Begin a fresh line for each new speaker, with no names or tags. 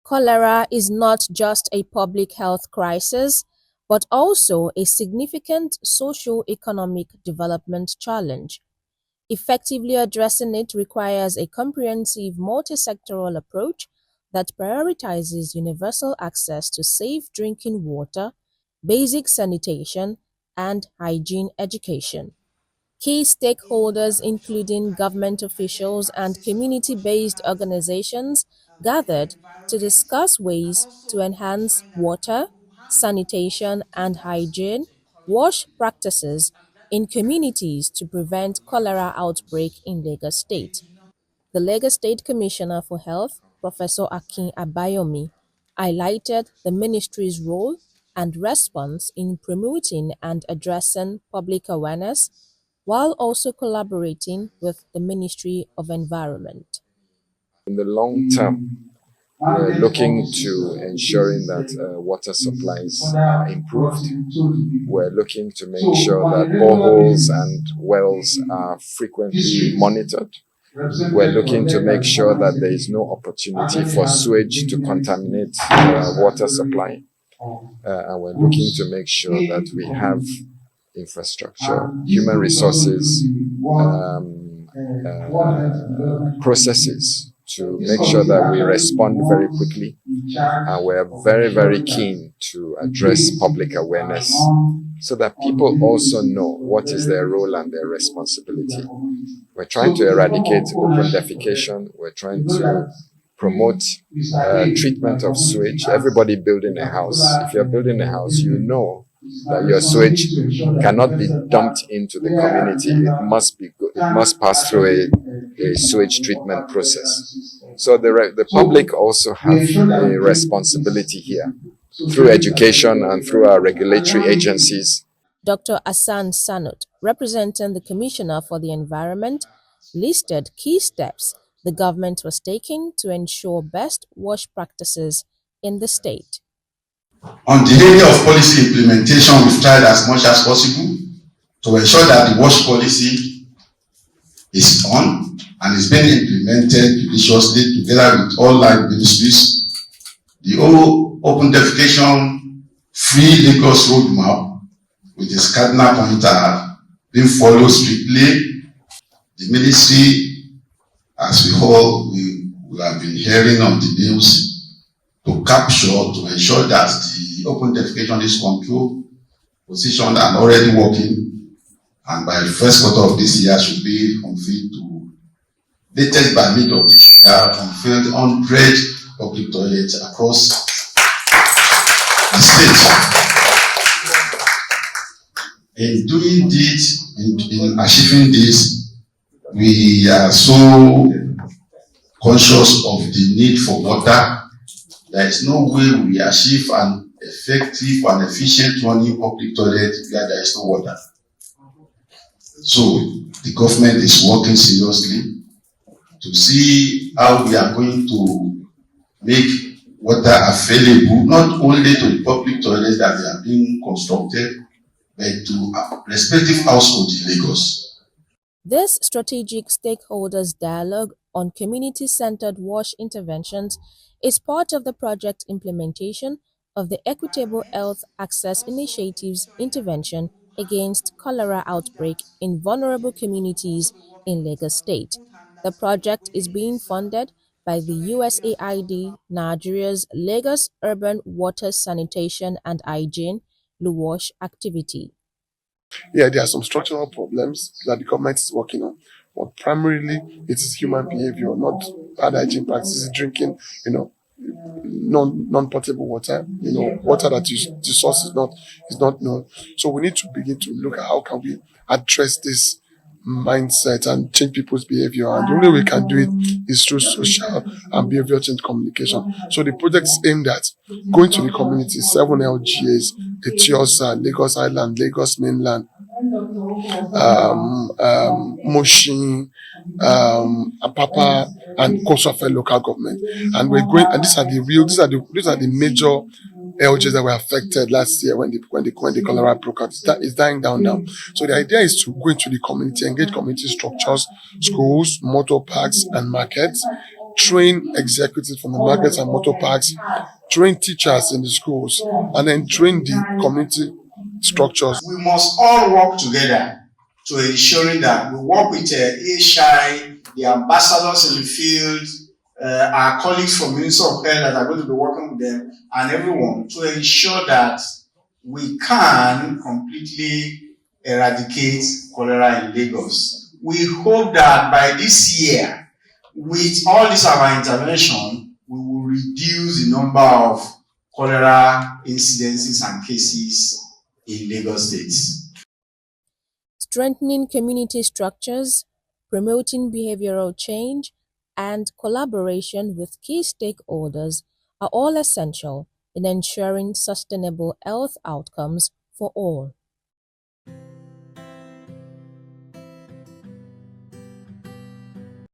Cholera is not just a public health crisis, but also a significant socio-economic development challenge. Effectively addressing it requires a comprehensive multi-sectoral approach that prioritizes universal access to safe drinking water, basic sanitation, and hygiene education. Key stakeholders, including government officials and community-based organizations, gathered to discuss ways to enhance water, sanitation, and hygiene wash practices in communities to prevent cholera outbreak in Lagos State. The Lagos State Commissioner for Health, Professor Akin Abayomi, highlighted the ministry's role and response in promoting and addressing public awareness while also collaborating with the Ministry of Environment.
In the long term, we're looking to ensuring that water supplies are improved. We're looking to make sure that boreholes and wells are frequently monitored. We're looking to make sure that there is no opportunity for sewage to contaminate water supply. And we're looking to make sure that we have infrastructure, human resources, processes to make sure that we respond very quickly. And we're very, very keen to address public awareness so that people also know what is their role and their responsibility. We're trying to eradicate open defecation. We're trying to promote treatment of sewage. Everybody building a house, if you're building a house, you know that your sewage cannot be dumped into the community. It must pass through a sewage treatment process. So the public also have a responsibility here through education and through our regulatory agencies.
Dr. Asan Sanut, representing the Commissioner for the Environment, listed key steps the government was taking to ensure best wash practices in the state.
On the area of policy implementation, we've tried as much as possible to ensure that the wash policy is on and is being implemented judiciously together with all line ministries. The whole open defecation free Lagos roadmap with its cardinal pointer being followed strictly. The ministry, as we have been hearing on the news, to capture, to ensure that the open defecation is controlled, positioned and already working, and by the first quarter of this year should be unveiled to latest by mid of this year, unveiled 100 public toilets across the state. In doing this, in achieving this, we are so conscious of the need for water. There is no way we achieve an effective and efficient running public toilet where there is no water. So the government is working seriously to see how we are going to make water available, not only to the public toilets that they are being constructed, but to respective households in Lagos.
This strategic stakeholders dialogue on community-centered wash interventions is part of the project implementation of the Equitable Health Access Initiative's intervention against cholera outbreak in vulnerable communities in Lagos State. The project is being funded by the USAID Nigeria's Lagos Urban Water Sanitation and Hygiene (LUWASH) activity.
Yeah, there are some structural problems that the government is working on, but primarily it is human behavior, not bad hygiene practices, drinking, non-potable water, water that the source is not known. So we need to begin to look at how can we address this mindset and change people's behavior. And the only way we can do it is through social and behavioral change communication. So the project is aimed at going to the community, 7 LGAs, Etiosa, Lagos Island, Lagos Mainland, Moshin, Apapa, and Kosofel local government. And we're going, and these are the major LGs that were affected last year when the cholera broke out. It's dying down now. So the idea is to go into the community, engage community structures, schools, motor parks, and markets, train executives from the markets and motor parks, train teachers in the schools, and then train the community structures.
We must all work together to ensuring that we work with ASHI, the ambassadors in the field, our colleagues from Ministry of Health that are going to be working with them, and everyone to ensure that we can completely eradicate cholera in Lagos. We hope that by this year, with all this our intervention, we will reduce the number of cholera incidences and cases in Lagos State.
Strengthening community structures, promoting behavioral change, and collaboration with key stakeholders are all essential in ensuring sustainable health outcomes for all.